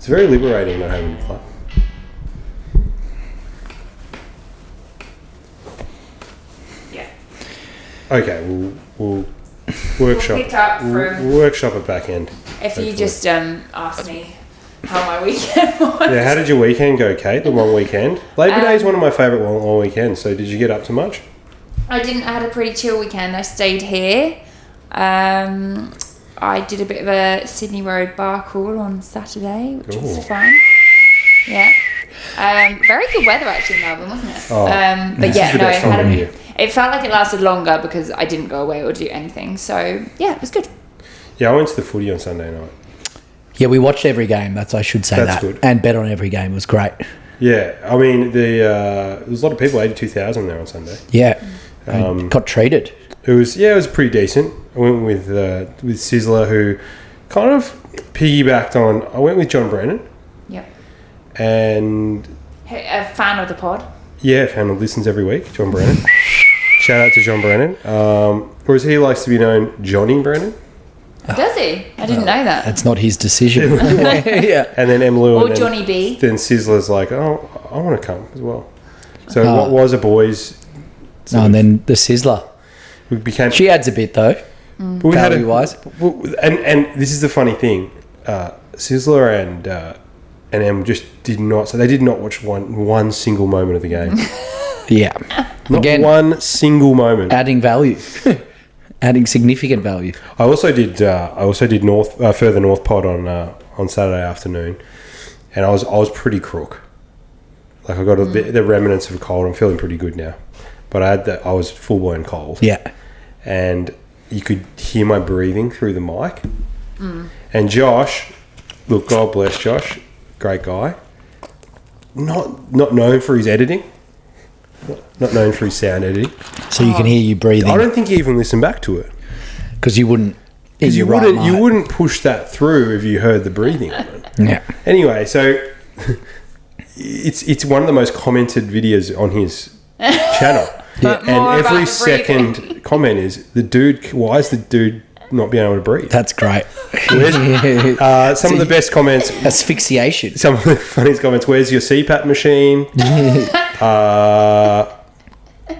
very liberating not having to play. Yeah. Okay, we'll workshop. We'll pick up we'll workshop it back end. If you just asked me how my weekend was. Yeah, how did your weekend go, Kate? The long weekend. Labor Day is one of my favourite long weekends. So, did you get up to much? I didn't. I had a pretty chill weekend. I stayed here. I did a bit of a Sydney Road bar crawl on Saturday, which was fun. Yeah. Very good weather actually in Melbourne, wasn't it? Oh, but yeah, no, it felt like it lasted longer because I didn't go away or do anything. So yeah, it was good. Yeah, I went to the footy on Sunday night. Yeah, we watched every game. I should say That's that. Good. And bet on every game. It was great. Yeah, I mean, there was a lot of people, 82,000 there on Sunday. Yeah, got treated. It was pretty decent. I went with Sizzler, who kind of piggybacked on. I went with John Brennan. Yep. And a fan of the pod. Yeah, fan who listens every week, John Brennan. Shout out to John Brennan. Or as he likes to be known, Johnny Brennan. Does he? I didn't know that. That's not his decision. Yeah. And then M. Lou. Or Johnny B. Then Sizzler's like, oh, I want to come as well. So what was a boys? And then the Sizzler. She adds a bit though. Value-wise. And this is the funny thing. Sizzler and M just did not. So they did not watch one single moment of the game. Yeah. Not Again, one single moment. Adding value. Adding significant value. I also did further north pod on Saturday afternoon, and I was pretty crook. Like I got a bit the remnants of a cold. I'm feeling pretty good now, but I was full blown cold. Yeah, and you could hear my breathing through the mic. And Josh, look, God bless Josh, great guy. Not known for his editing. Not known for his sound editing. So you can hear you breathing. I don't think you even listened back to it. Because you wouldn't. Because you wouldn't push that through if you heard the breathing on it. Yeah. Anyway, so it's one of the most commented videos on his channel. Yeah. And every second comment is, why is the dude not being able to breathe? That's great. Some of the best comments. Asphyxiation. Some of the funniest comments. Where's your CPAP machine?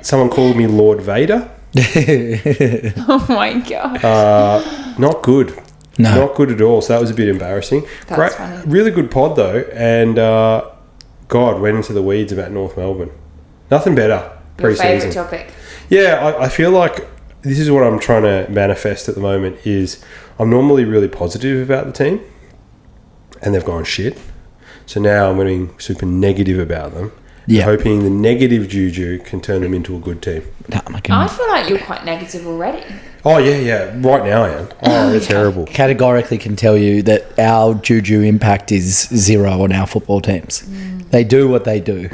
Someone called me Lord Vader. Oh my god. Not good. No. Not good at all. So that was a bit embarrassing. That's funny. Really good pod though. And God, went into the weeds about North Melbourne. Nothing better. Your Pre-season. favourite topic. Yeah, I feel like this is what I'm trying to manifest at the moment is I'm normally really positive about the team and they've gone shit. So now I'm getting super negative about them. Yeah. Hoping the negative juju can turn them into a good team. I feel like you're quite negative already. Oh, yeah. Right now I am. Oh, it's terrible. Categorically can tell you that our juju impact is zero on our football teams. They do what they do.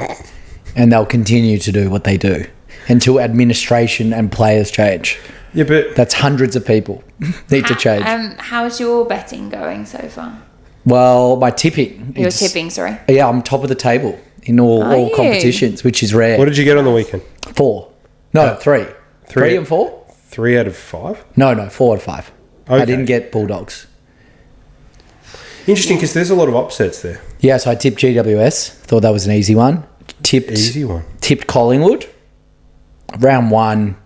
And they'll continue to do what they do until administration and players change. Yeah, but that's hundreds of people need to change. How's your betting going so far? Well, my tipping. Your tipping, sorry. Yeah, I'm top of the table in all competitions, which is rare. What did you get on the weekend? 4. No, 3. 3 and 4? 3 out of 5? No, 4 out of 5. Okay. I didn't get Bulldogs. Interesting, because there's a lot of upsets there. Yeah, so I tipped GWS. Thought that was an easy one. Tipped Collingwood. Round 1,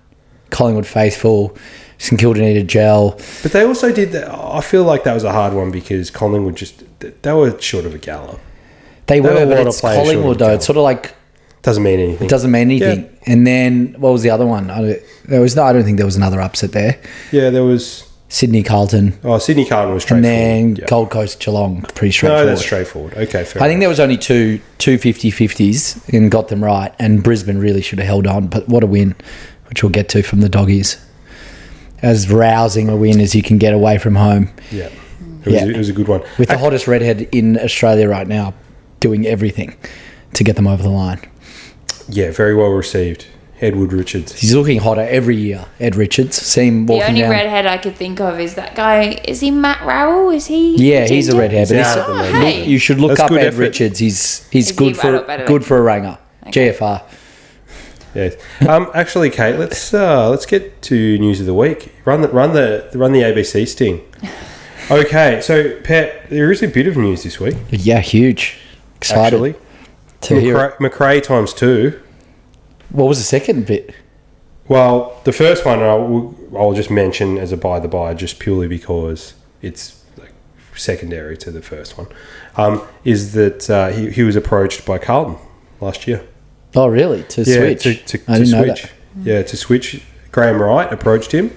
Collingwood faithful. St Kilda needed gel. But they also did that. I feel like that was a hard one because Collingwood they were short of a gallop. They were, but it's Collingwood though. It's sort of like doesn't mean anything. It doesn't mean anything. Yeah. And then what was the other one? I don't think there was another upset there. Yeah, there was Sydney Carlton. Oh, Sydney Carlton was straightforward. And then Gold Coast Geelong, pretty straightforward. No, that's straightforward. Okay, fair. I think there was only two 50-50s and got them right. And Brisbane really should have held on. But what a win, which we'll get to from the Doggies. As rousing a win as you can get away from home. Yeah, it was a good one. With the hottest redhead in Australia right now, doing everything to get them over the line. Yeah, very well received. Edward Richards. He's looking hotter every year, Ed Richards. See him walking down. The only redhead I could think of is that guy. Is he Matt Rowell? Is he? Yeah, he's a redhead. But you should look up Ed Richards. He's good for a ranger. Okay. GFR. Yes. Actually, Kate, let's get to news of the week. Run the ABC sting. Okay, so Pat, there is a bit of news this week. Yeah, huge. Excited Actually, to hear it. McRae times 2. What was the second bit? Well, the first one I'll just mention as a by the by, just purely because it's like secondary to the first one. Is that he was approached by Carlton last year? Oh, really? To switch? To I didn't know switch. that. Yeah, to switch. Graham Wright approached him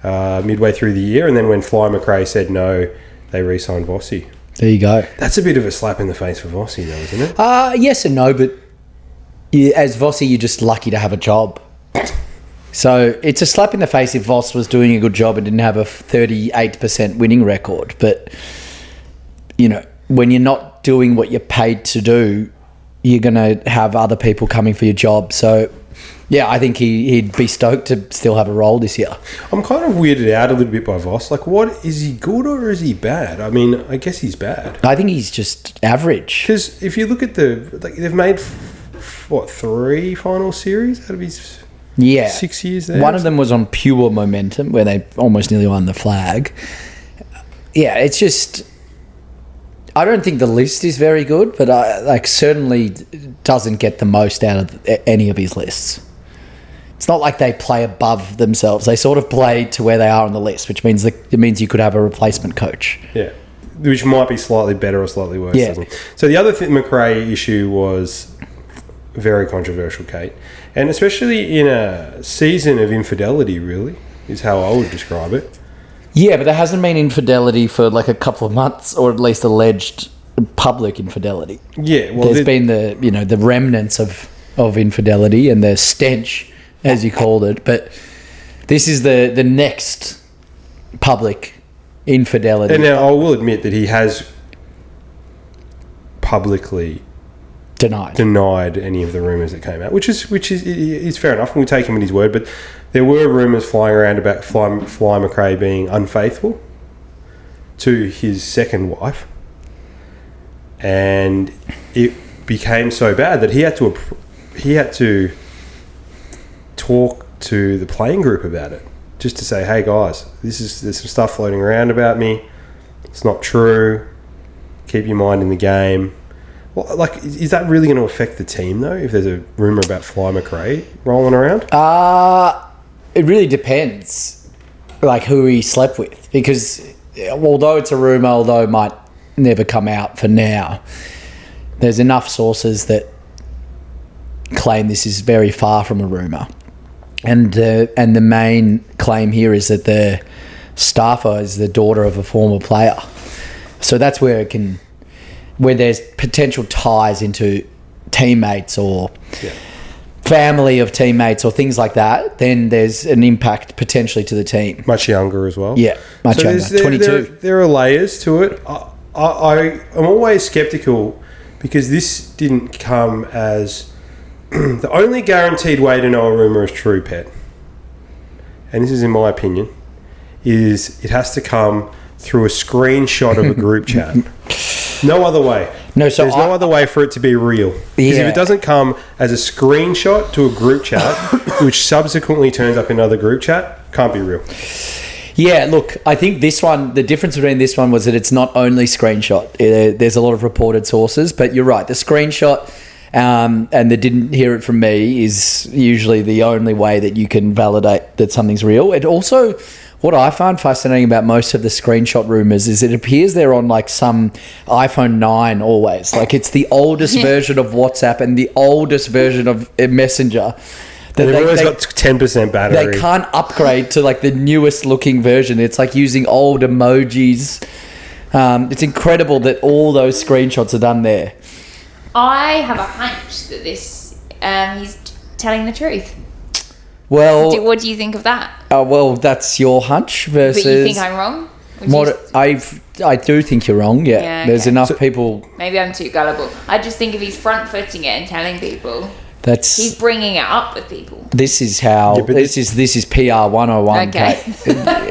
midway through the year, and then when Fly McRae said no, they re-signed Vossi. There you go. That's a bit of a slap in the face for Vossi, though, isn't it? Yes and no, but as Vossi, you're just lucky to have a job. So it's a slap in the face if Voss was doing a good job and didn't have a 38% winning record. But, when you're not doing what you're paid to do, you're going to have other people coming for your job. So, yeah, I think he'd be stoked to still have a role this year. I'm kind of weirded out a little bit by Voss. Like, what is he good or is he bad? I mean, I guess he's bad. I think he's just average. Because if you look at they've made 3 final series out of his 6 years there. One of them was on pure momentum where they almost nearly won the flag. Yeah, it's just, I don't think the list is very good, but certainly doesn't get the most out of any of his lists. It's not like they play above themselves. They sort of play to where they are on the list, which means it means you could have a replacement coach. Yeah, which might be slightly better or slightly worse. Yeah. Doesn't it? So the other McRae issue was very controversial, Kate, and especially in a season of infidelity, really, is how I would describe it. Yeah, but there hasn't been infidelity for like a couple of months, or at least alleged public infidelity. Yeah, well, there's been the remnants of infidelity and the stench, as you called it, but this is the next public infidelity. And now I will admit that he has publicly denied any of the rumours that came out, which is fair enough, and we take him at his word. But there were rumours flying around about Fly McRae being unfaithful to his second wife, and it became so bad that he had to talk to the playing group about it, just to say, hey guys, there's some stuff floating around about me. It's not true. Keep your mind in the game. Well, like, is that really going to affect the team though? If there's a rumor about Fly McRae rolling around? It really depends, like who he slept with, because although it's a rumor, although it might never come out for now, there's enough sources that claim this is very far from a rumor. And the main claim here is that the staffer is the daughter of a former player. So that's where where there's potential ties into teammates or family of teammates or things like that, then there's an impact potentially to the team. Much younger as well. Yeah, much younger, 22. There are layers to it. I'm always sceptical because this didn't come as... the only guaranteed way to know a rumour is true, Pet, and this is in my opinion, is it has to come through a screenshot of a group chat. No other way. There's no other way for it to be real. Because if it doesn't come as a screenshot to a group chat, which subsequently turns up in another group chat, can't be real. Yeah, look, I think this one, the difference between this one was that it's not only screenshot. There's a lot of reported sources, but you're right. The screenshot, and they didn't hear it from me, is usually the only way that you can validate that something's real. It also... What I find fascinating about most of the screenshot rumors is it appears they're on like some iPhone 9 always. Like it's the oldest version of WhatsApp and the oldest version of Messenger. They've always got 10% battery. They can't upgrade to like the newest looking version. It's like using old emojis. It's incredible that all those screenshots are done there. I have a hunch that this he's telling the truth. Well, what do you think of that? Well, that's your hunch versus... But you think I'm wrong? I do think you're wrong, yeah. There's enough people... Maybe I'm too gullible. I just think if he's front-footing it and telling people, he's bringing it up with people. This is how... Yeah, this is PR 101. Okay.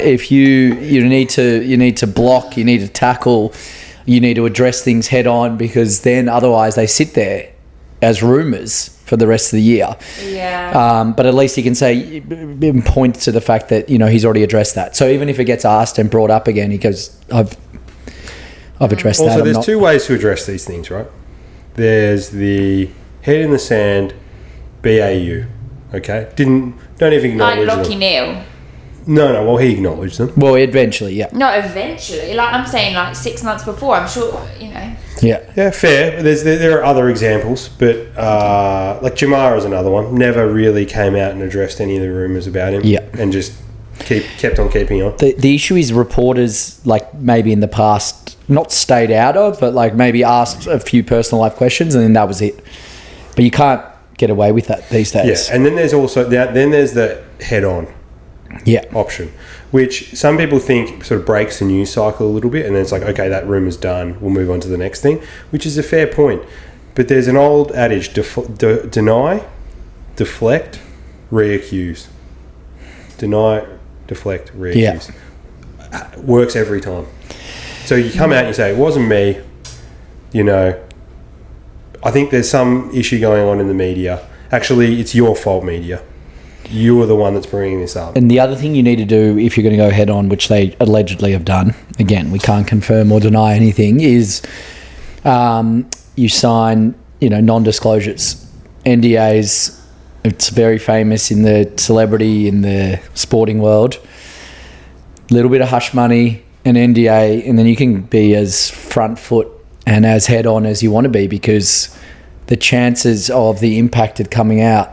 If you need to block, you need to tackle, you need to address things head on, because then otherwise they sit there as rumours for the rest of the year. Yeah. But at least he can say, point to the fact that, he's already addressed that. So even if it gets asked and brought up again, he goes, I've addressed that. Also, there's two ways to address these things, right? There's the head in the sand, BAU, okay? Don't even acknowledge Like Lockie them. Neal. No, well, he acknowledged them. Well, eventually, yeah. No, eventually. Like, I'm saying, like, 6 months before, I'm sure, Yeah. Yeah, fair. There are other examples, but like Jamar is another one. Never really came out and addressed any of the rumours about him. Yeah. And just kept on keeping on. The issue is reporters, like, maybe in the past, not stayed out of, but, like, maybe asked a few personal life questions, and then that was it. But you can't get away with that these days. Yeah, and then there's also there's the head-on option, which some people think sort of breaks the news cycle a little bit, and then it's like, okay, that rumour's done, we'll move on to the next thing, which is a fair point. But there's an old adage, deny, deflect, reaccuse. Deny, deflect, reaccuse. Works every time. So you come out and you say, it wasn't me, I think there's some issue going on in the media. Actually, it's your fault, media. You are the one that's bringing this up. And the other thing you need to do if you're going to go head on, which they allegedly have done, again, we can't confirm or deny anything, is you sign, non-disclosures. NDAs, it's very famous in the celebrity, in the sporting world. Little bit of hush money, an NDA, and then you can be as front foot and as head on as you want to be, because the chances of the impacted coming out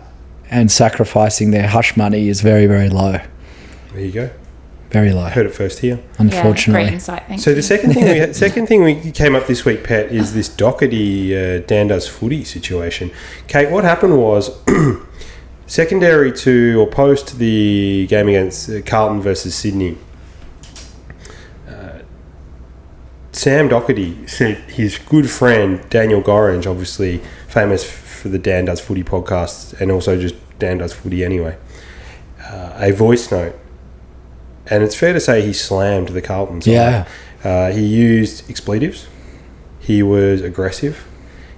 and sacrificing their hush money is very, very low. There you go. Very low. Heard it first here. Unfortunately. Yeah, great insight, thank So you. the second thing we came up this week, Pat, is this Doherty Dan Does Footy situation. Kate, what happened was secondary to or post the game against Carlton versus Sydney, Sam Doherty said his good friend Daniel Gorringe, obviously famous for the Dan Does Footy podcast and also just Dan Does Footy anyway, a voice note. And it's fair to say he slammed the Carlton side. Yeah. He used expletives. He was aggressive.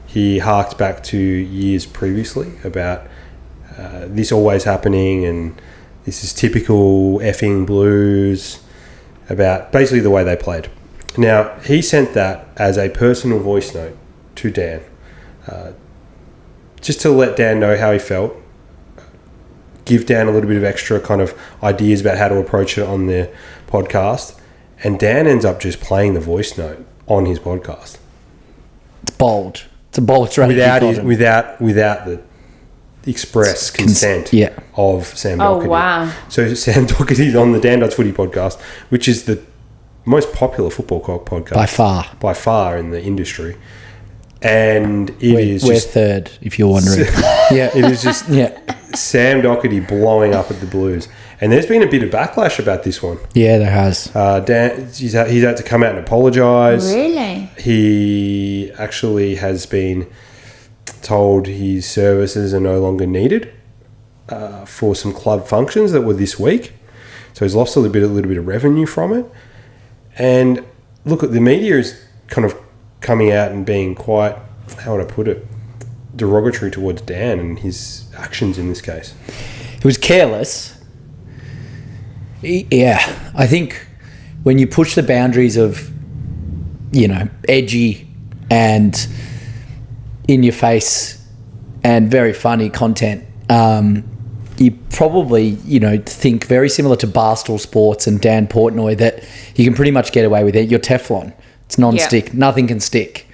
He harked back to years previously about this always happening and this is typical effing Blues, about basically the way they played. Now, he sent that as a personal voice note to Dan, just to let Dan know how he felt, give Dan a little bit of extra kind of ideas about how to approach it on the podcast, and Dan ends up just playing the voice note on his podcast. It's bold. It's a bold strategy. Without the express consent of Sam Doherty. Oh, wow. So Sam Doherty's on the Dan Does Footy podcast, which is the most popular football podcast by far in the industry, and we're third, if you're wondering. It is just Sam Doherty blowing up at the Blues, and there's been a bit of backlash about this one. Yeah, there has. Dan, he's had to come out and apologise. Really? He actually has been told his services are no longer needed for some club functions that were this week, so he's lost a little bit of revenue from it. And look, the media is kind of coming out and being quite, how would I put it, derogatory towards Dan and his actions in this case. It was careless. Yeah, I think when you push the boundaries of, edgy and in your face and very funny content, you probably, think very similar to Barstool Sports and Dan Portnoy, that you can pretty much get away with it. You're Teflon. It's non-stick. Yeah. Nothing can stick.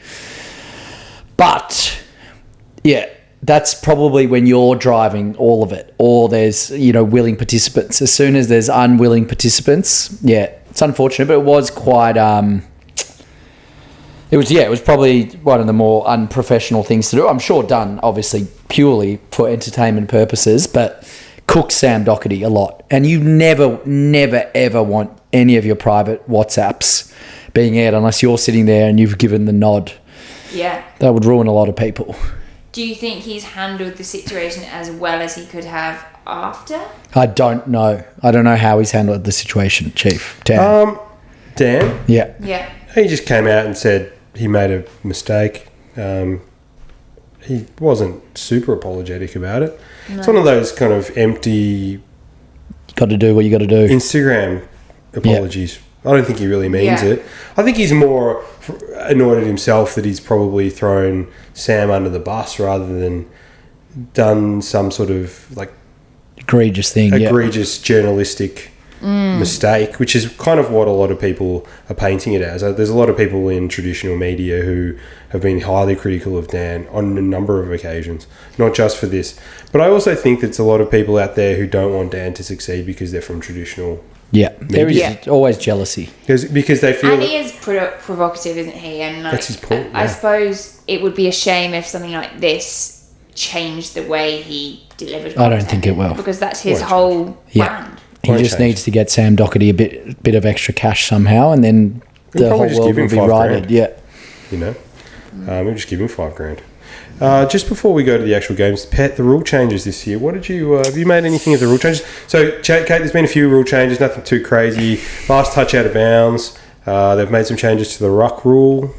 But, that's probably when you're driving all of it, or there's, willing participants. As soon as there's unwilling participants, it's unfortunate, but it was quite... It was probably one of the more unprofessional things to do. I'm sure done, obviously, purely for entertainment purposes, but cooks Sam Doherty a lot. And you never, ever want any of your private WhatsApps being aired unless you're sitting there and you've given the nod. Yeah. That would ruin a lot of people. Do you think he's handled the situation as well as he could have after? I don't know. I don't know how he's handled the situation, Chief. Dan? Yeah. Yeah. He just came out and said he made a mistake. he wasn't super apologetic about it. No. It's one of those kind of empty... Got to do what you got to do. Instagram apologies. I don't think he really means it. I think he's more annoyed at himself that he's probably thrown Sam under the bus rather than done some sort of like egregious journalistic mistake, which is kind of what a lot of people are painting it as. There's a lot of people in traditional media who have been highly critical of Dan on a number of occasions, not just for this. But I also think there's a lot of people out there who don't want Dan to succeed because they're from traditional media. There is always jealousy. Because they feel... And he is provocative, isn't he? And like, that's his point. I suppose it would be a shame if something like this changed the way he delivered content. I don't think it will. Because that's his whole brand. He just needs to get Sam Doherty a bit of extra cash somehow, and then the whole world will be righted. Yeah, you know, we'll just give him $5,000. Just before we go to the actual games, Pat, the rule changes this year. What did you have you made anything of the rule changes? So, Kate, there's been a few rule changes, nothing too crazy. Last touch out of bounds. They've made some changes to the ruck rule.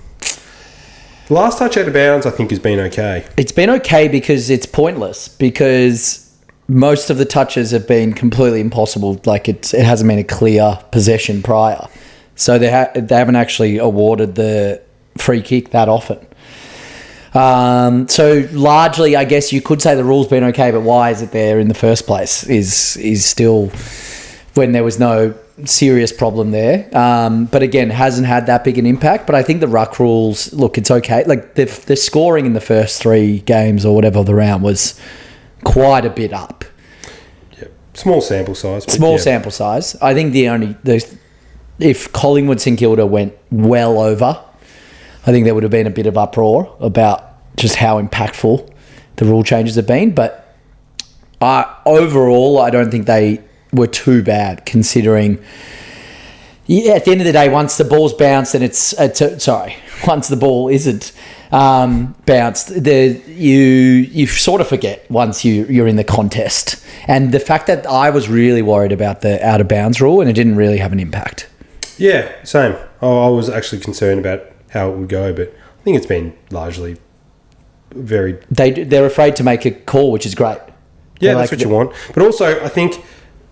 The last touch out of bounds, I think, has been okay. It's been okay because it's pointless because most of the touches have been completely impossible. Like it hasn't been a clear possession prior, so they haven't actually awarded the free kick that often. So largely, I guess you could say the rule's been okay, but why is it there in the first place? Is still when there was no serious problem there. But again, hasn't had that big an impact. But I think the ruck rules, look, it's okay. Like the scoring in the first 3 games or whatever of the round was quite a bit up. Yeah, small sample size. Sample size. I think if Collingwood St Kilda went well over, I think there would have been a bit of uproar about just how impactful the rule changes have been. But overall, I don't think they were too bad considering. Yeah, at the end of the day, once the ball's bounced and once the ball isn't bounced, you sort of forget once you're in the contest. And the fact that I was really worried about the out of bounds rule and it didn't really have an impact. Yeah, same. I was actually concerned about how it would go, but I think it's been largely very... They're afraid to make a call, which is great. Yeah, that's what you want. But also, I think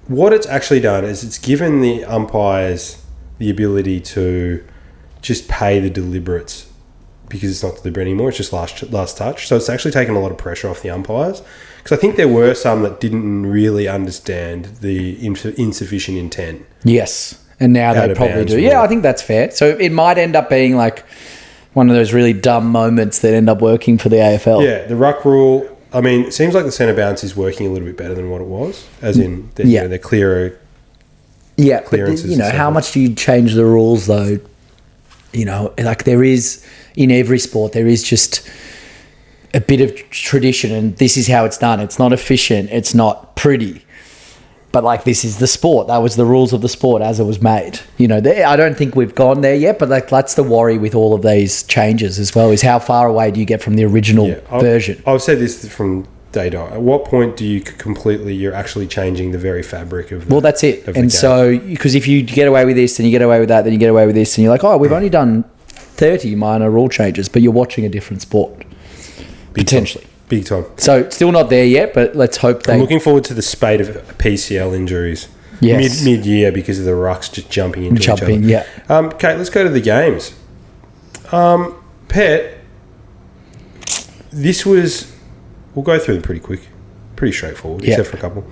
what it's actually done is it's given the umpires the ability to just pay the deliberates because it's not deliberate anymore. It's just last touch. So it's actually taken a lot of pressure off the umpires because I think there were some that didn't really understand the insufficient intent. Yes, and now they probably do. Yeah, I think that's fair. So it might end up being like one of those really dumb moments that end up working for the AFL. Yeah, the ruck rule... I mean, it seems like the centre bounce is working a little bit better than what it was, as in they're clearer. Yeah, but how much do you change the rules though? Like there is in every sport, there is just a bit of tradition, and this is how it's done. It's not efficient, it's not pretty, but like this is the sport. That was the rules of the sport as it was made. I don't think we've gone there yet, but like that's the worry with all of these changes as well. Is how far away do you get from the original version? I've said this from day dot. At what point do you're actually changing the very fabric of the... Well, that's it. And so, because if you get away with this, then you get away with that, then you get away with this, and you're like, oh, we've only done 30 minor rule changes, but you're watching a different sport. Potentially. Big time. So, still not there yet, but let's hope I'm looking forward to the spate of PCL injuries. Yes. Mid-year because of the rucks just jumping into each other. Yeah. Kate, let's go to the games. Pet, this was... We'll go through them pretty quick. Pretty straightforward, except for a couple.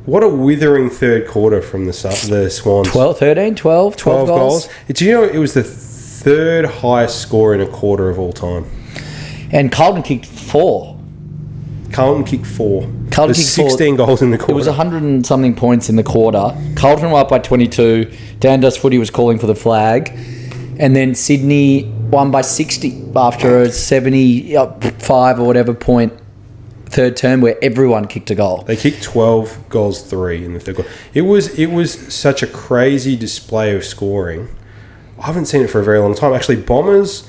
What a withering third quarter from the Swans. 12 goals. It was the third highest score in a quarter of all time. And Carlton kicked 4. Carlton kicked 4. Carlton kicked 16 goals in the quarter. It was 100 and something points in the quarter. Carlton were up by 22. Dan Does Footy was calling for the flag. And then Sydney won by 60 after a 75 or whatever point third term where everyone kicked a goal. They kicked 12 goals, 3 in the third quarter. It was such a crazy display of scoring. I haven't seen it for a very long time. Actually, Bombers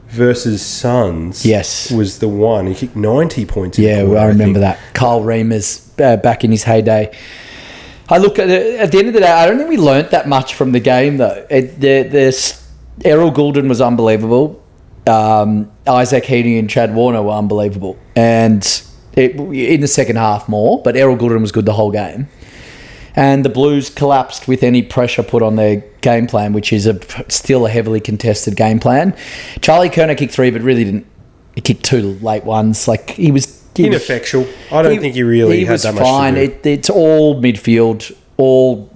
versus Suns was the one. He kicked 90 points in the quarter, I remember that. Kyle Reimers back in his heyday. I look at the end of the day, I don't think we learnt that much from the game though. Errol Goulden was unbelievable. Isaac Heaney and Chad Warner were unbelievable. And in the second half more, but Errol Goodwin was good the whole game. And the Blues collapsed with any pressure put on their game plan, which is still a heavily contested game plan. Charlie Kerner kicked 3, but really didn't. He kicked 2 late ones. Like, he was ineffectual. I don't think he really had that much fine. to do. It's all midfield, all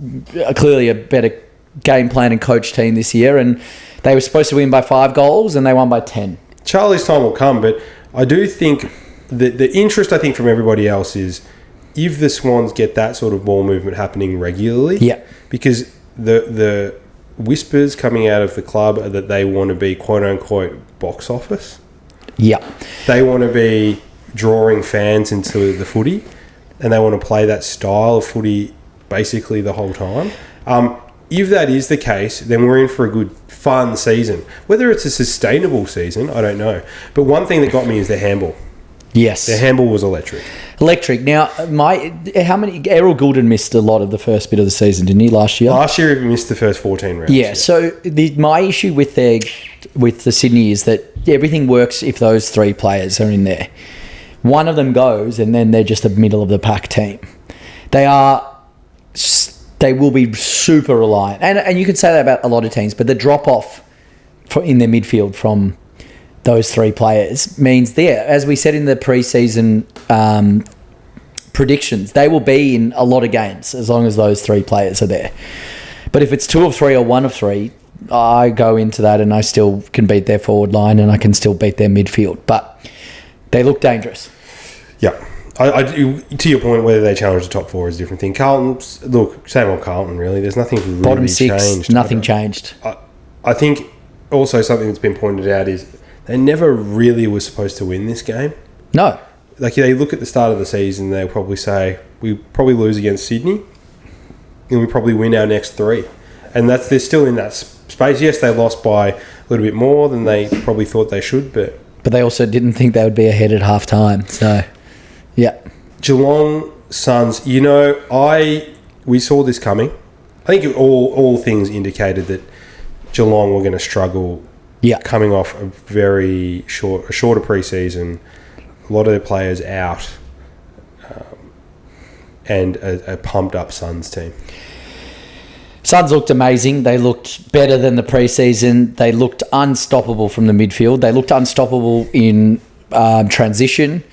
clearly a better game plan and coach team this year. And they were supposed to win by 5 goals, and they won by 10. Charlie's time will come, but I do think that the interest, I think, from everybody else is if the Swans get that sort of ball movement happening regularly, because the whispers coming out of the club are that they want to be quote-unquote box office. Yeah. They want to be drawing fans into the footy, and they want to play that style of footy basically the whole time. If that is the case, then we're in for a good, fun season. Whether it's a sustainable season, I don't know. But one thing that got me is the handball. Yes. The handball was electric. Now, Errol Goulden missed a lot of the first bit of the season, didn't he, last year? Last year, he missed the first 14 rounds. Yeah, so my issue with the Sydney is that everything works if those 3 players are in there. One of them goes, and then they're just a middle-of-the-pack team. They will be super reliant. And you can say that about a lot of teams, but the drop-off in their midfield from those 3 players means as we said in the pre-season predictions, they will be in a lot of games as long as those 3 players are there. But if it's 2 of 3 or 1 of 3, I go into that and I still can beat their forward line and I can still beat their midfield. But they look dangerous. Yeah. To your point, whether they challenge the top 4 is a different thing. Carlton, look, same old Carlton, really. There's nothing really Bottom 6, changed. nothing changed. I think also something that's been pointed out is they never really were supposed to win this game. No. Like, they look at the start of the season, they'll probably say, we probably lose against Sydney, and we probably win our next 3. And they're still in that space. Yes, they lost by a little bit more than they probably thought they should, but they also didn't think they would be ahead at half time. So, yeah. Geelong Suns, we saw this coming. I think all things indicated that Geelong were going to struggle. Yeah. Coming off a very shorter pre-season, a lot of their players out, and a pumped-up Suns team. Suns looked amazing. They looked better than the pre-season. They looked unstoppable from the midfield. They looked unstoppable in transition.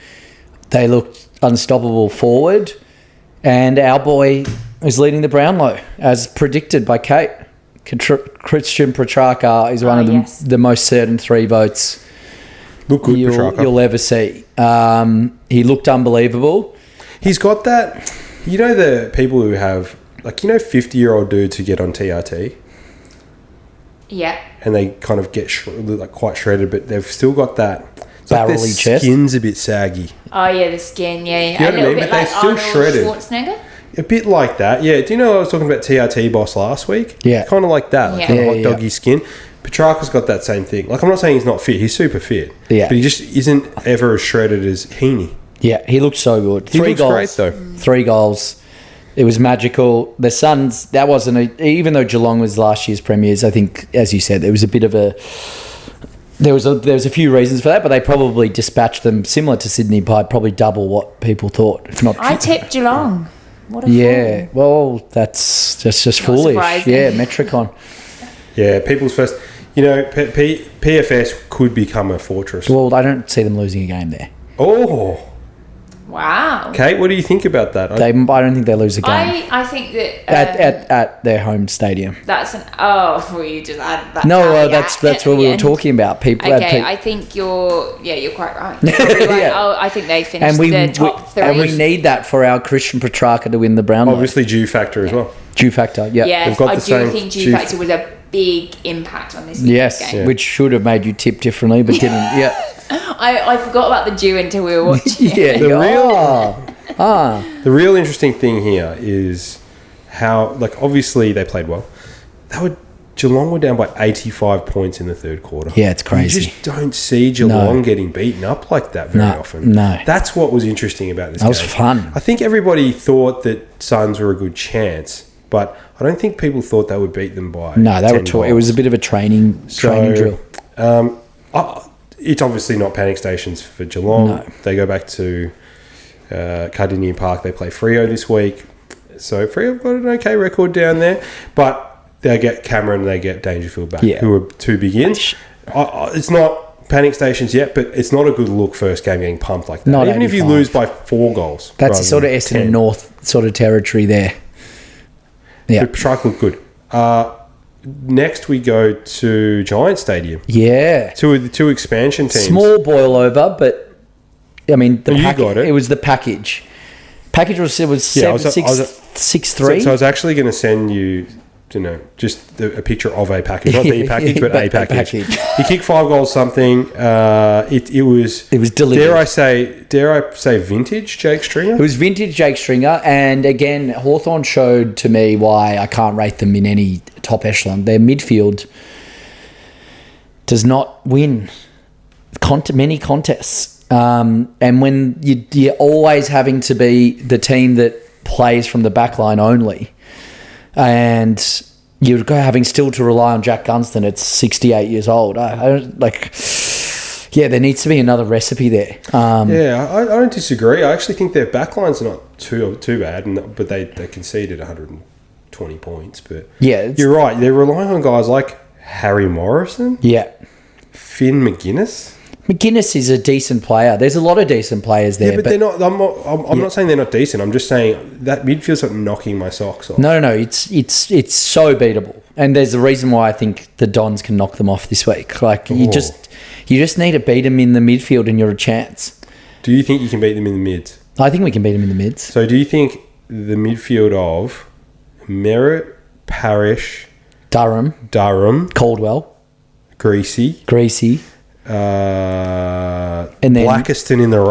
They looked unstoppable forward. And our boy is leading the Brownlow, as predicted by Kate. Christian Petrarca is one of the most certain 3 votes you'll ever see. He looked unbelievable. He's got that, the people who have, 50-year-old dudes who get on TRT. Yeah. And they kind of get quite shredded, but they've still got that. Barrelly their chest. Skin's a bit saggy. Oh, yeah, the skin, yeah. You know what I mean? But they're still Arnold shredded. Schwarzenegger? A bit like that, yeah. Do you know I was talking about TRT Boss last week? Yeah. Kind of like that, like Yeah. a hot doggy skin. Petrarca's got that same thing. Like, I'm not saying he's not fit. He's super fit. Yeah. But he just isn't ever as shredded as Heaney. Yeah, he looked so good. He 3 looks goals. great, though. 3 goals. It was magical. The Suns, that wasn't even though Geelong was last year's premiers, I think, as you said, there was a bit of a... There was a few reasons for that, but they probably dispatched them similar to Sydney by probably double what people thought, if not... I tipped Geelong. What a yeah, fool. well, that's just foolish. Surprising. Yeah, Metricon. Yeah, people's first... PFS could become a fortress. Well, I don't see them losing a game there. Oh! Wow. Kate, what do you think about that? I don't think they lose a game. I think that... At their home stadium. That's an... Oh, well, you just added that. No, that's what we were talking about. People. Okay, I think you're quite right. You're probably right. Yeah. I think they finished the top 3. And we need that for our Christian Petrarca to win the Brownlow. Obviously, Jew factor as well. Jew factor, yeah. Yes, got I the do same think Jew factor was a big impact on this Yes, game. which should have made you tip differently, but didn't. Yeah. I forgot about the Jew until we were watching. Yeah. The real interesting thing here is how, obviously they played well. Geelong were down by 85 points in the third quarter. Yeah, it's crazy. You just don't see Geelong getting beaten up like that very often. No. That's what was interesting about this game. That was fun. I think everybody thought that Suns were a good chance, but I don't think people thought they would beat them by No, they 10 were. goals. It was a bit of a training drill. it's obviously not panic stations for Geelong. No. They go back to Cardinia Park. They play Freo this week. So Freo have got an okay record down there. But they get Cameron and they get Dangerfield back, who are two big ins. It's not panic stations yet, but it's not a good look first game getting pumped like that. Not Even 85. if you lose by 4 goals. That's the sort of Essendon North sort of territory there. Yeah. But Petrarch looked good. Next, we go to Giant Stadium. Yeah. Two expansion teams. Small boil over, but I mean, got it. It was the package. Package was 6-3. So I was actually going to send you, just a picture of a package, not the package, but a package. He kicked 5 goals. Something. It was delivered. Dare I say, vintage Jake Stringer? It was vintage Jake Stringer, and again, Hawthorn showed to me why I can't rate them in any top echelon. Their midfield does not win many contests, and when you're always having to be the team that plays from the back line only, and you're having still to rely on Jack Gunston at 68 years old. I don't like. Yeah, there needs to be another recipe there. I don't disagree. I actually think their backline's not too bad, but they conceded 120 points. But yeah, you're right. They're relying on guys like Harry Morrison. Yeah, Finn McGuinness. McGuinness is a decent player. There's a lot of decent players there. Yeah, but they're not. I'm not saying they're not decent. I'm just saying that midfield's like knocking my socks off. No. It's so beatable, and there's a reason why I think the Dons can knock them off this week. Like you just need to beat them in the midfield, and you're a chance. Do you think you can beat them in the mids? I think we can beat them in the mids. So do you think the midfield of Merritt, Parrish, Durham, Caldwell, Greasy. And then Blackiston in the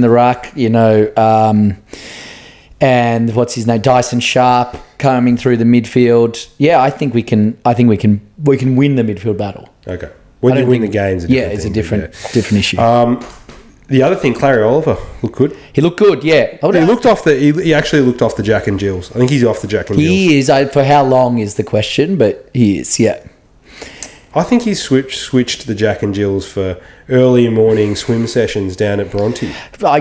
ruck, and what's his name, Dyson Sharp coming through the midfield. Yeah, I think we can win the midfield battle. Okay, when you win the games, it's a different issue. The other thing, Clary Oliver looked good. He looked good, yeah. He actually looked off the Jack and Jills. I think he's off the Jack and Jills. He is. For how long is the question, but he is. Yeah. I think he's switched to the Jack and Jills for early morning swim sessions down at Bronte.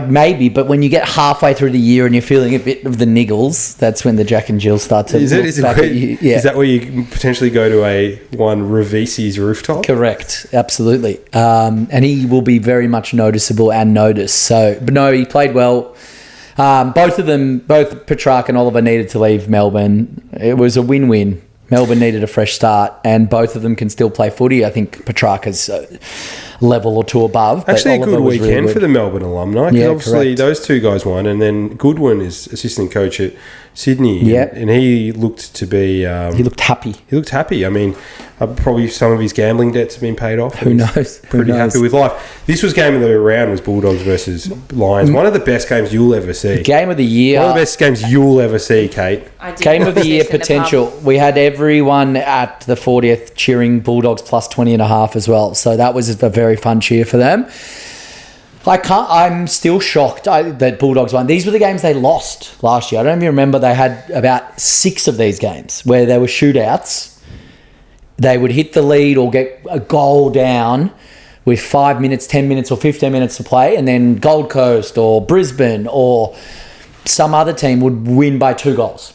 Maybe, but when you get halfway through the year and you're feeling a bit of the niggles, that's when the Jack and Jill start to Is that where you potentially go to one Ravisi's rooftop? Correct, absolutely. And he will be very much noticeable and noticed. So, but no, he played well. Both Petrarch and Oliver needed to leave Melbourne. It was a win-win. Melbourne needed a fresh start, and both of them can still play footy. I think Petrarch is a level or two above. Actually, a good weekend for the Melbourne alumni. Yeah, obviously, correct. Those two guys won, and then Goodwin is assistant coach at Sydney. Yeah. And he looked to be... he looked happy. I mean, probably some of his gambling debts have been paid off. Who knows? Pretty happy with life. This was game of the round, was Bulldogs versus Lions. One of the best games you'll ever see. Game of the year. One of the best games you'll ever see, Kate. Game of the year potential. We had everyone at the 40th cheering Bulldogs plus 20.5 as well. So that was a very fun cheer for them. I'm still shocked that Bulldogs won. These were the games they lost last year. I don't even remember. They had about 6 of these games where there were shootouts. They would hit the lead or get a goal down with 5 minutes, 10 minutes or 15 minutes to play, and then Gold Coast or Brisbane or some other team would win by 2 goals.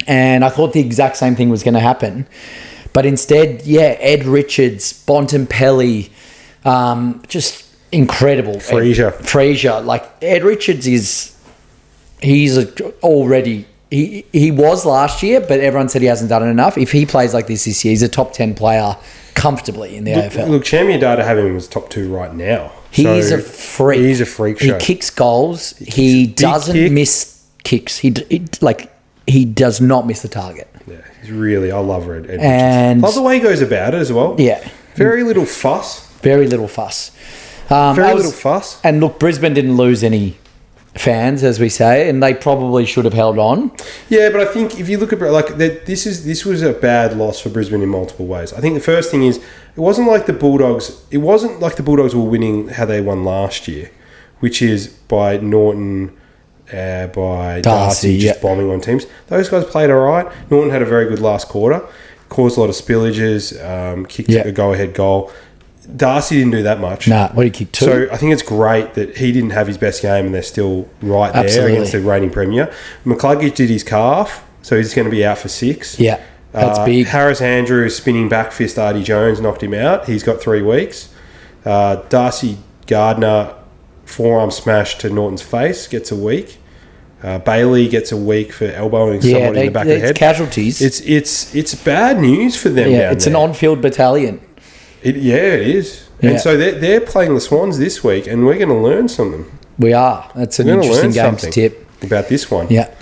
And I thought the exact same thing was going to happen. But instead, Ed Richards, Bontempelli, just incredible. Fraser. Like, Ed Richards he was last year, but everyone said he hasn't done it enough. If he plays like this year, he's a top 10 player comfortably in the AFL. Look, Champion Data have him as top 2 right now. He's a freak. He's a freak show. He kicks goals. He doesn't miss kicks. He does not miss the target. Yeah, he's really... I love Ed Richards. And love the way he goes about it as well. Yeah. Very little fuss. Very little fuss. And look, Brisbane didn't lose any fans, as we say, and they probably should have held on. Yeah, but I think if you look at this was a bad loss for Brisbane in multiple ways. I think the first thing is it wasn't like the Bulldogs were winning how they won last year, which is by Norton, by Darcy just bombing on teams. Those guys played all right. Norton had a very good last quarter, caused a lot of spillages, kicked a go-ahead goal. Darcy didn't do that much. Nah, what did he kick 2? So I think it's great that he didn't have his best game and they're still right there Absolutely. against the reigning premier. McCluggage did his calf, so he's going to be out for 6. Yeah, that's big. Harris Andrews spinning back fist Artie Jones knocked him out. He's got 3 weeks. Darcy Gardner forearm smash to Norton's face gets a week. Bailey gets a week for elbowing someone in the back of the head. Casualties. It's bad news for them. Yeah, it's there. an on-field battalion. It is. Yeah. And so they're playing the Swans this week, and we're going to learn something. We are. That's an We're gonna interesting learn game to something tip. about this one. Yeah.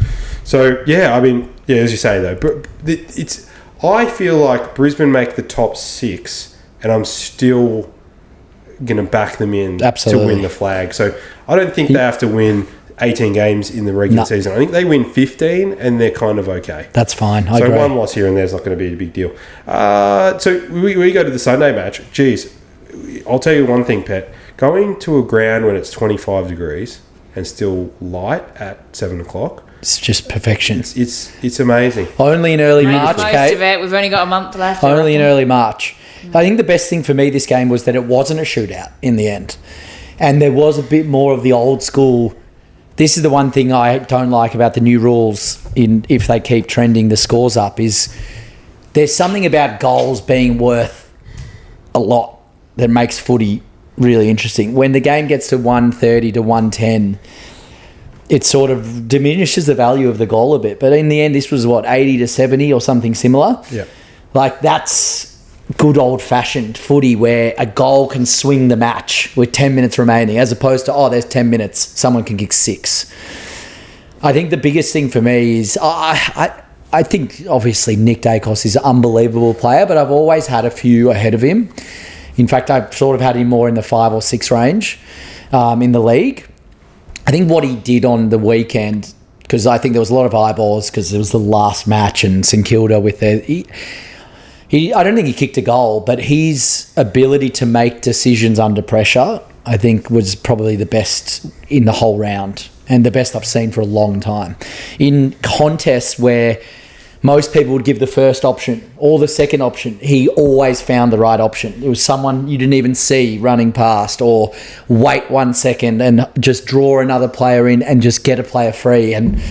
So I mean, as you say though, but it's. I feel like Brisbane make the top 6, and I'm still going to back them in Absolutely. to win the flag. So I don't think they have to win 18 games in the regular season. I think they win 15, and they're kind of okay. That's fine. I So agree. one loss here and there is not going to be a big deal. So we go to the Sunday match. Geez, I'll tell you one thing, Pet. Going to a ground when it's 25 degrees and still light at 7 o'clock, It's just perfection. it's amazing. Only in early March, Most Kate. of it. We've only got a month left. Only in early March. I think the best thing for me this game was that it wasn't a shootout in the end. And there was a bit more of the old school. This is the one thing I don't like about the new rules if they keep trending the scores up is there's something about goals being worth a lot that makes footy really interesting. When the game gets to 130 to 110, it sort of diminishes the value of the goal a bit. But in the end, this was 80 to 70 or something similar. Yeah. Like that's good old-fashioned footy where a goal can swing the match with 10 minutes remaining as opposed to, there's 10 minutes, someone can kick 6. I think the biggest thing for me is I think obviously Nick Dacos is an unbelievable player, but I've always had a few ahead of him. In fact, I've sort of had him more in the 5 or 6 range in the league. I think what he did on the weekend, because I think there was a lot of eyeballs because it was the last match and St Kilda with their... I don't think he kicked a goal, but his ability to make decisions under pressure, I think, was probably the best in the whole round and the best I've seen for a long time. In contests where most people would give the first option or the second option, he always found the right option. It was someone you didn't even see running past or wait 1 second and just draw another player in and just get a player free. And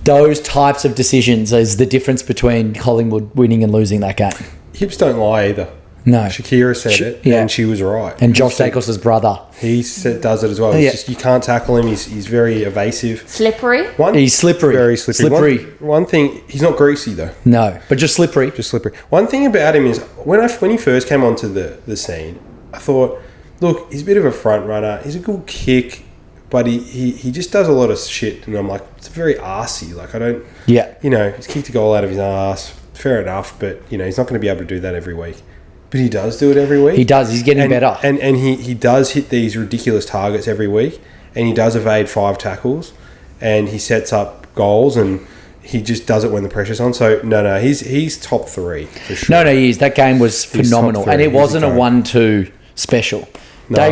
those types of decisions is the difference between Collingwood winning and losing that game. Hips don't lie either. No. Shakira said it, and she was right. And Josh Dacos' brother. He does it as well. It's just, you can't tackle him. He's very evasive. Slippery. He's slippery. Very slippery. One thing, he's not greasy though. No, but just slippery. Just slippery. One thing about him is when he first came onto the scene, I thought, look, he's a bit of a front runner. He's a good kick, but he just does a lot of shit, and I'm like, it's very arsey. Like I don't. Yeah. He's kicked a goal out of his ass. Fair enough, but he's not going to be able to do that every week. But he does do it every week. He does. He's getting better. And he does hit these ridiculous targets every week. And he does evade 5 tackles. And he sets up goals. And he just does it when the pressure's on. So, no, he's top 3 for sure. No, he is. That game was phenomenal. top 3. And it He's wasn't a a 1-2 special. No.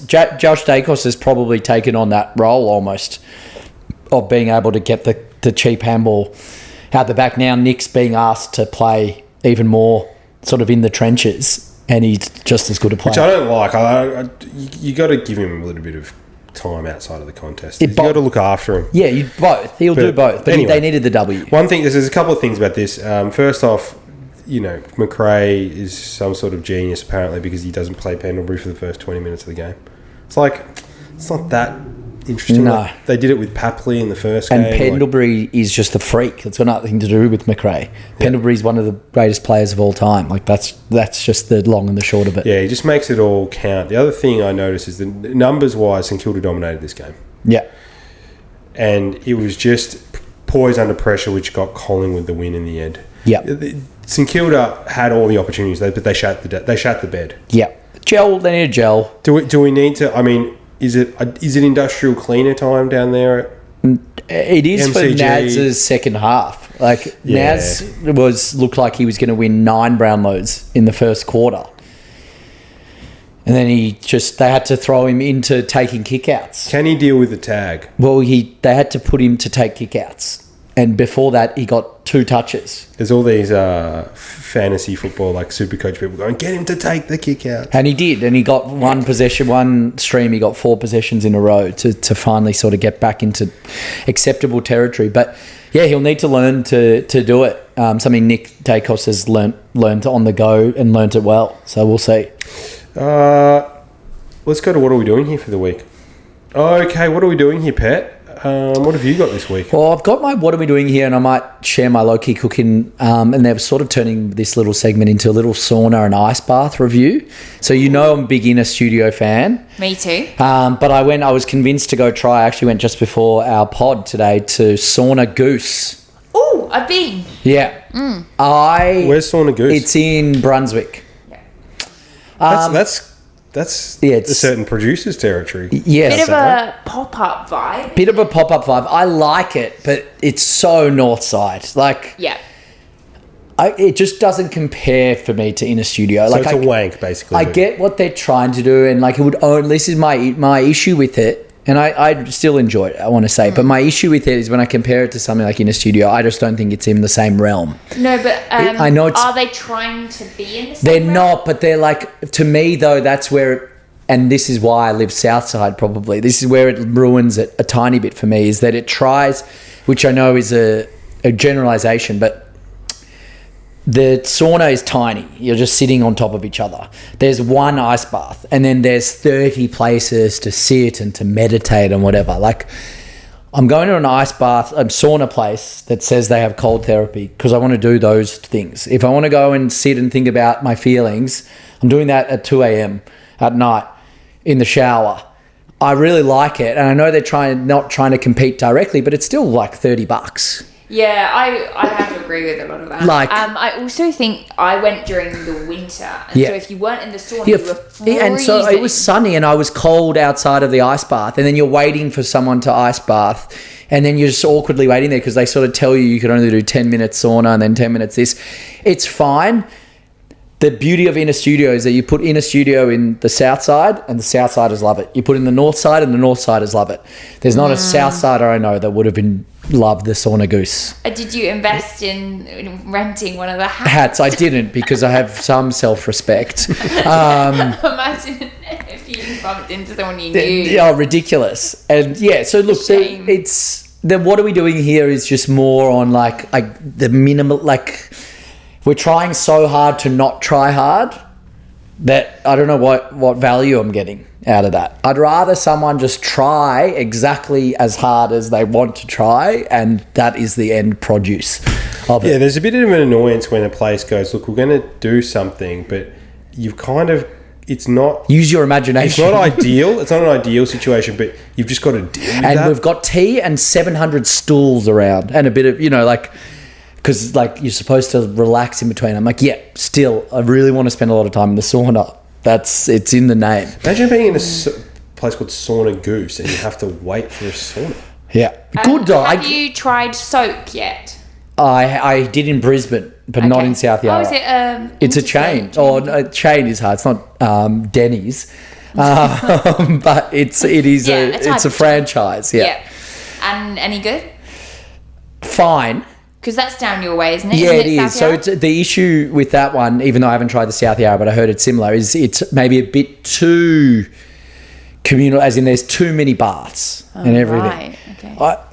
Josh Dacos has probably taken on that role almost of being able to get the cheap handball out the back. Now Nick's being asked to play even more sort of in the trenches, and he's just as good a player. Which I don't like. You got to give him a little bit of time outside of the contest. You got to look after him. Yeah, both. He'll do both. But anyway, they needed the W. One thing, there's a couple of things about this. First off, McRae is some sort of genius apparently because he doesn't play Pendlebury for the first 20 minutes of the game. It's like, it's not that interesting. No. Like, they did it with Papley in the first And game. Pendlebury is just a freak. It's got nothing to do with McRae. Pendlebury's one of the greatest players of all time. Like that's just the long and the short of it. Yeah, he just makes it all count. The other thing I noticed is that numbers-wise, St Kilda dominated this game. Yeah. And it was just poised under pressure, which got Collingwood the win in the end. Yeah. St Kilda had all the opportunities, but they shat the bed. Yeah. Gel. They need a gel. Do we need to? I mean, is it industrial cleaner time down there? It is MCG. for Nads's second half. Like Yeah. Nads looked like he was going to win 9 Brownlows in the first quarter, and then they had to throw him into taking kickouts. Can he deal with the tag? Well, they had to put him to take kickouts, And before that, he got 2 touches. There's all these fantasy football, like Supercoach people going, get him to take the kick out. And he did. And he got one stream, he got 4 possessions in a row to finally sort of get back into acceptable territory. But, yeah, he'll need to learn to do it. Something Nick Dacos has learned on the go and learnt it well. So we'll see. Let's go to what are we doing here for the week. Okay, what are we doing here, Pat? What have you got this week? Well, I've got my what are we doing here, and I might share my low-key cooking, and they're sort of turning this little segment into a little sauna and ice bath review. So I'm a big Inner Studio fan. Me too. But I was convinced to go try. I actually went just before our pod today to Sauna Goose. Oh, I've been. Yeah. Where's Sauna Goose? It's in Brunswick. Yeah. That's it's a certain producer's territory. Yes. Bit of a pop-up vibe. I like it, but it's so north side. Like, yeah. It just doesn't compare for me to Inner Studio. So like, it's a wank, basically. I get what they're trying to do, and like it would own. This is my issue with it, and I still enjoy it. I want to say, but my issue with it is when I compare it to something like Inner Studio, I just don't think it's in the same realm. No, but I know are they trying to be in the same They're realm? not, but they're like, to me though, that's where. And this is why I live Southside probably. This is where it ruins it a tiny bit for me, is that it tries, which I know is a generalization, but the sauna is tiny. You're just sitting on top of each other. There's one ice bath, and then there's 30 places to sit and to meditate and whatever. Like, I'm going to an ice bath, a sauna place that says they have cold therapy because I want to do those things. If I want to go and sit and think about my feelings, I'm doing that at 2 a.m. at night in the shower. I really like it, and I know they're not trying to compete directly, but it's still like $30. Yeah, I have to agree with a lot of that. Like, I also think I went during the winter, and so if you weren't in the sauna, you were freezing. And so it was sunny, and I was cold outside of the ice bath, and then you're waiting for someone to ice bath, and then you're just awkwardly waiting there because they sort of tell you can only do 10 minutes sauna and then 10 minutes this. It's fine. The beauty of Inner Studio is that you put Inner Studio in the south side and the south siders love it. You put it in the north side and the north siders love it. There's not a south sider I know that would have loved the Sauna Goose. Did you invest in renting one of the hats? Hats, I didn't because I have some self-respect. Imagine if you bumped into someone you knew. Yeah, ridiculous. And yeah, so look, what are we doing here is just more on like the minimal, like, we're trying so hard to not try hard that I don't know what value I'm getting out of that. I'd rather someone just try exactly as hard as they want to try, and that is the end produce of it. Yeah, there's a bit of an annoyance when a place goes, look, we're going to do something, but you've kind of, it's not... Use your imagination. It's not ideal. It's not an ideal situation, but you've just got to deal with that. And we've got tea and 700 stools around and a bit of, like... Because, like, you're supposed to relax in between. I'm like, yeah, still, I really want to spend a lot of time in the sauna. It's in the name. Imagine being in a place called Sauna Goose and you have to wait for a sauna. Yeah. Good though. Have you tried soak yet? I did in Brisbane, but not in South Yarra. Oh, is it it's a chain. A chain is hard. It's not Denny's. But it is a franchise. Yeah. And any good? Fine. Because that's down your way, isn't it? Yeah, it is. So the issue with that one, even though I haven't tried the South Yarra, but I heard it's similar, is it's maybe a bit too communal, as in there's too many baths and everything. Right,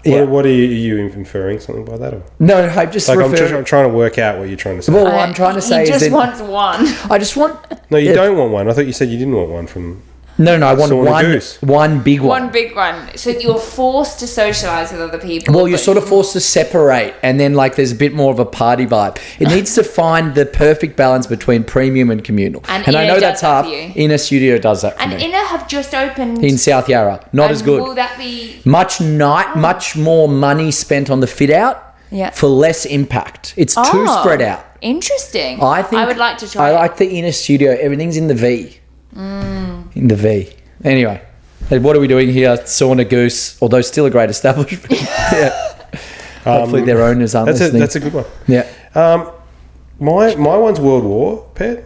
okay. What are you inferring something by that? Or? No, I just I'm trying to work out what you're trying to say. Well, what I'm trying to say is he just wants one. I just want... No, you don't want one. I thought you said you didn't want one from... No, I want Goose. one big one. One big one. So you're forced to socialise with other people. Well, you're sort of forced to separate, and then like there's a bit more of a party vibe. It needs to find the perfect balance between premium and communal. And I know that's hard. Inner Studio does that for me. And Inner have just opened... In South Yarra. Not as good. Will that be... Much more money spent on the fit out for less impact. It's too spread out. Interesting. I would like to try it. I like the Inner Studio. Everything's in the V. In the V. Anyway, what are we doing here? Sauna Goose, although still a great establishment. Hopefully their owners aren't listening. That's a good one. Yeah. My one's World War, Pat.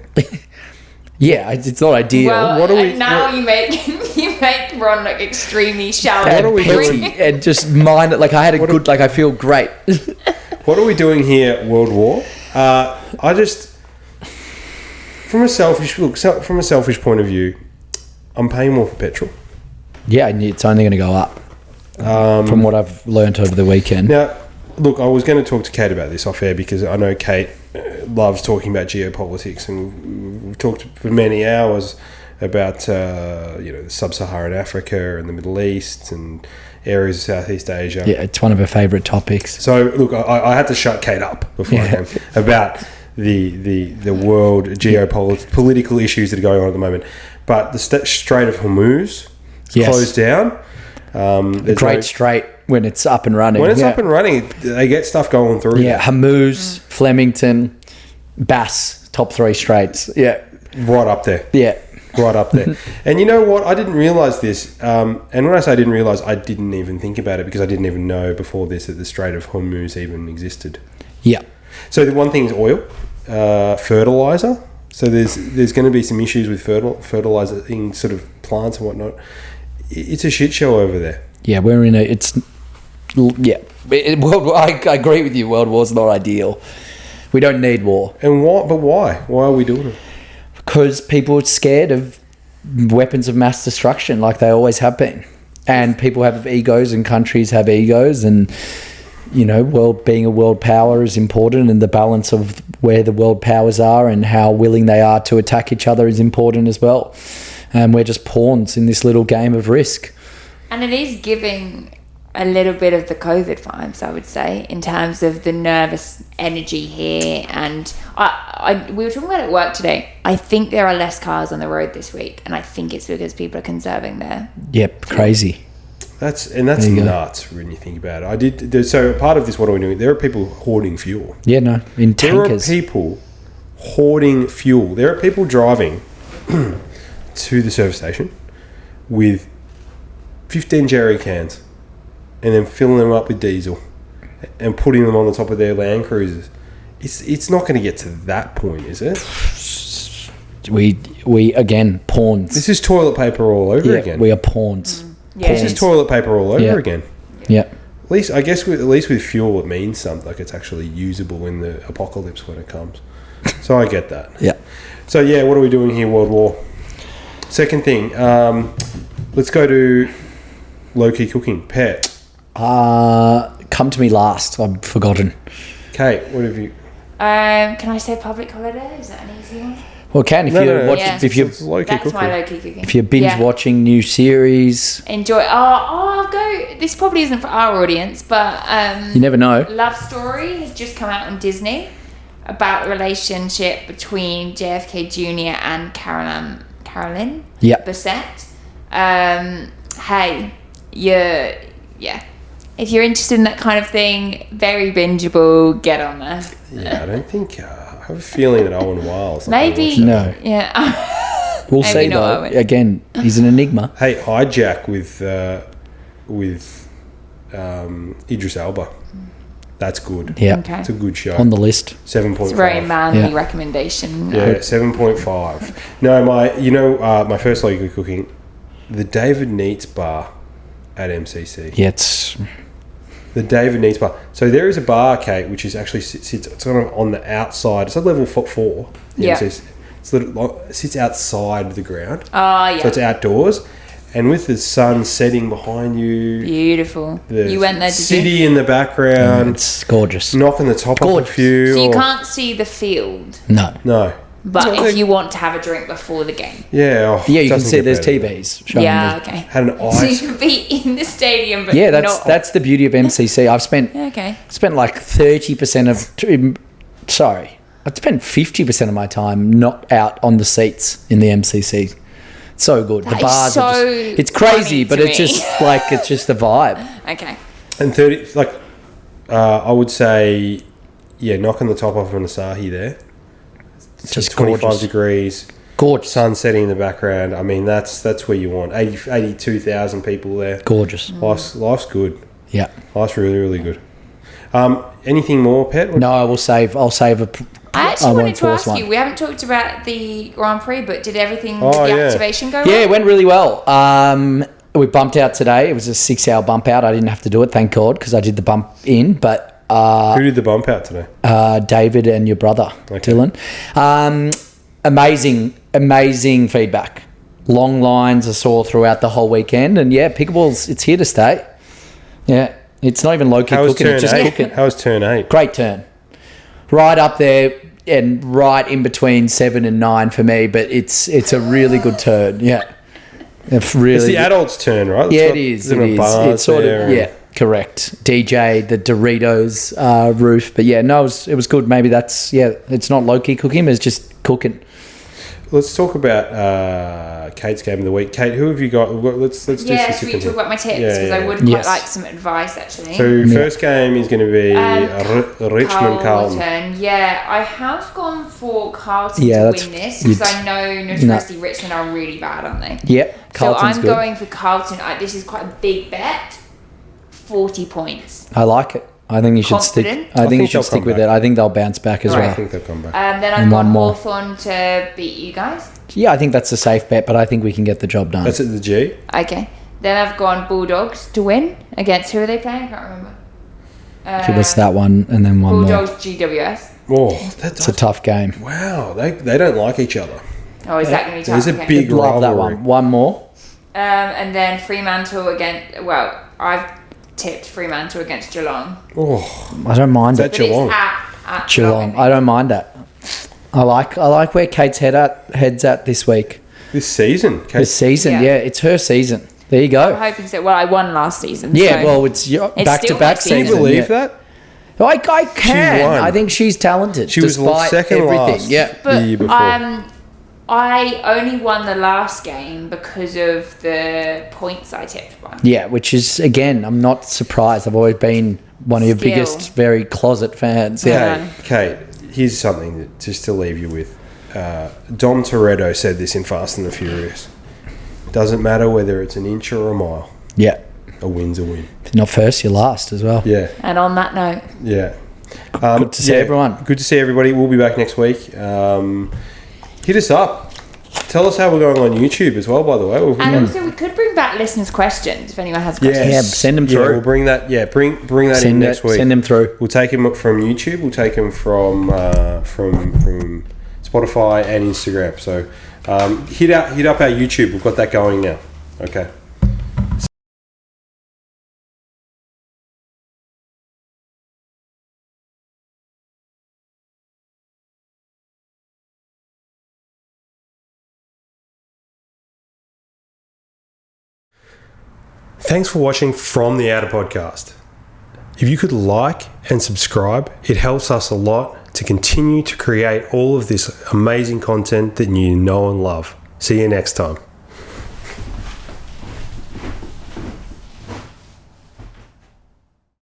Yeah, it's not ideal. Well, what are we- now what- you make Ron look extremely shallow. What are we Petty and just mind it. Like I had a good. Like I feel great. What are we doing here, World War? I just, from a selfish point of view, I'm paying more for petrol. Yeah, and it's only going to go up. From what I've learnt over the weekend. Now, look, I was going to talk to Kate about this off air because I know Kate loves talking about geopolitics, and we've talked for many hours about sub-Saharan Africa and the Middle East and areas of Southeast Asia. Yeah, it's one of her favourite topics. So, look, I had to shut Kate up before I came about the world geopolitical issues that are going on at the moment. But the Strait of Hormuz is closed down. Great Strait when it's up and running. When it's up and running, they get stuff going through. Yeah, Hormuz, Flemington, Bass, top 3 straits. Yeah. Right up there. Yeah. Right up there. And you know what? I didn't realise this. And when I say I didn't realise, I didn't even think about it because I didn't even know before this that the Strait of Hormuz even existed. Yeah. So the one thing is oil, fertiliser. So there's going to be some issues with fertilising sort of plants and whatnot. It's a shit show over there. Yeah, we're in a... It's... Yeah. I agree with you. World War's not ideal. We don't need war. And why? But why? Why are we doing it? Because people are scared of weapons of mass destruction like they always have been. And people have egos and countries have egos and, being a world power is important, and the balance of where the world powers are and how willing they are to attack each other is important as well. And we're just pawns in this little game of risk. And it is giving a little bit of the COVID vibes, I would say, in terms of the nervous energy here. And we were talking about it at work today. I think there are less cars on the road this week, and I think it's because people are conserving their... Yep, crazy. That's nuts when you think about it. So part of this, what are we doing? There are people hoarding fuel. Yeah, no, in tankers. There are people hoarding fuel. There are people driving to the service station with 15 jerry cans and then filling them up with diesel and putting them on the top of their Land Cruisers. It's not going to get to that point, is it? We again, pawns. This is toilet paper all over again. We are pawns. Yeah. This is toilet paper all over again. Yeah. At least, I guess, with fuel, it means something. Like it's actually usable in the apocalypse when it comes. So I get that. Yeah. So yeah, what are we doing here, World War? Second thing, let's go to low-key cooking. Pet. Come to me last. I've forgotten. Kate, what have you... can I say public holiday? Is that an easy one? Well, if you're It's low-key That's cooking. my low-key cooking. if you're binge watching new series, Enjoy. I'll go... This probably isn't for our audience, but... you never know. Love Story has just come out on Disney about the relationship between JFK Jr. and Carolyn Yep. Bessette. Hey, if you're interested in that kind of thing, very bingeable, get on there. Yeah, I don't think... I have a feeling that Owen Wiles... Maybe. No. Yeah. We'll Maybe see not, though. Owen. Again, he's an enigma. Hey, Hijack with Idris Elba. That's good. Yeah. Okay. It's a good show. On the list. 7.5. It's a very manly Yeah. recommendation. Yeah, 7.5. No, my first local cooking, the David Neats bar at MCC. Yeah, it's The David Neats bar. So there is a bar, Kate, which is actually sits it's kind of on the outside. It's at level 4. Yeah. MCC. It sits outside the ground. Oh, yeah. So it's outdoors. And with the sun setting behind you, Beautiful. the You went there, did city you? in the background, it's gorgeous. knocking the top off a gorgeous. few. So you or- can't see the field, No. No. but No, if you want to have a drink before the game. Yeah. Oh, Yeah, you can doesn't see get there's better. TVs showing. Yeah, the- okay. Had an So ice. you can be in the stadium, but Yeah, not... that's the beauty of MCC. I've spent Okay. like 30% of I spent 50% of my time not out on the seats in the MCC. So good. That the bars is are so just, it's crazy, funny but to it's me. it's just the vibe. Okay. And 30, I would say, yeah, knocking the top off of an Asahi there. It's Just 25 gorgeous. degrees, Gorgeous. sun setting in the background. I mean, that's where you want. 82,000 people there. Gorgeous. Life's good. Yeah. Life's really, really good. Anything more, Pet? No, I'll save a I actually wanted won't to force ask one. you. We haven't talked about the Grand Prix, but did everything Oh, did the yeah. activation go Yeah, well? it went really well. We bumped out today. It was a 6-hour bump out. I didn't have to do it, thank God, because I did the bump in. But Who did the bump out today? David and your brother, Dylan. Amazing feedback. Long lines I saw throughout the whole weekend. And yeah, pickleballs, it's here to stay. Yeah, it's not even low-key How was cooking. turn It's just 8? cooking. How was turn 8? Great turn. Right up there and right in between 7 and 9 for me, but it's a really good turn. Yeah. It's Really the adults' turn, right? Yeah, it is. It is. It's sort of, yeah, correct. DJ, the Doritos roof. But yeah, no, it was good. Maybe that's, it's not low-key cooking, it's just cooking. Let's talk about Kate's game of the week. Kate, who have you got? Let's do some Yes, we tipping talk here. about my tips Yeah, because yeah. I would quite Yes. like some advice actually. So first game is going to be Richmond Carlton. Yeah, I have gone for Carlton Yeah, to that's- win this because I know notoriously Richmond are really bad, aren't they? Yep, Carlton's so I'm good. going for Carlton. This is quite a big bet. 40 points. I like it. I think you should stick. Confident? I think you think should they'll stick come with back. it. I think they'll bounce back as I well. think they'll come back. Then I've And gone one more. Hawthorn to beat you guys. Yeah, I think that's a safe bet, but I think we can get the job done. That's at the G. Okay. Then I've gone Bulldogs to win against who are they playing? I can't remember. Give us that one and then one more. Bulldogs GWS. Oh, that's It's a tough game. wow. They don't like each other. Oh, is that going to be There's tough? a Okay. big Love that rivalry. one. One more. And then Fremantle against. Well, I've tipped Fremantle against Geelong. Oh, I don't mind Is it. that But Geelong? it's at Geelong. I don't mind that. I like where Kate's heads at this week. this season. Kate, This season, Yeah. yeah, it's her season. There you I'm go. hoping so. Well, I won last season. Yeah, so well, it's back to still back my season. season. Can you believe yeah. that? I can. won. I think she's talented. She was despite second everything. last. Yeah. But the year before. I only won the last game because of the points I tipped on. Yeah, which is, again, I'm not surprised. I've always been one of your Still. biggest, very closet fans. Yeah. Kate, here's something that just to leave you with. Dom Toretto said this in Fast and the Furious. Doesn't matter whether it's an inch or a mile. Yeah. A win's a win. If you're not first, you're last as well. Yeah, And on that note, yeah. Good to see everyone. Good to see everybody. We'll be back next week. Hit us up. Tell us how we're going on YouTube as well, by the way. and also we could bring back listeners' questions if anyone has questions. Yeah, send them Yeah, through. we'll bring that. Yeah, bring that in next week. Send them through. We'll take them from YouTube. We'll take them from Spotify and Instagram. So hit up our YouTube. We've got that going now. Okay. Thanks for watching From the Outer Podcast. If you could like and subscribe, it helps us a lot to continue to create all of this amazing content that you know and love. See you next time.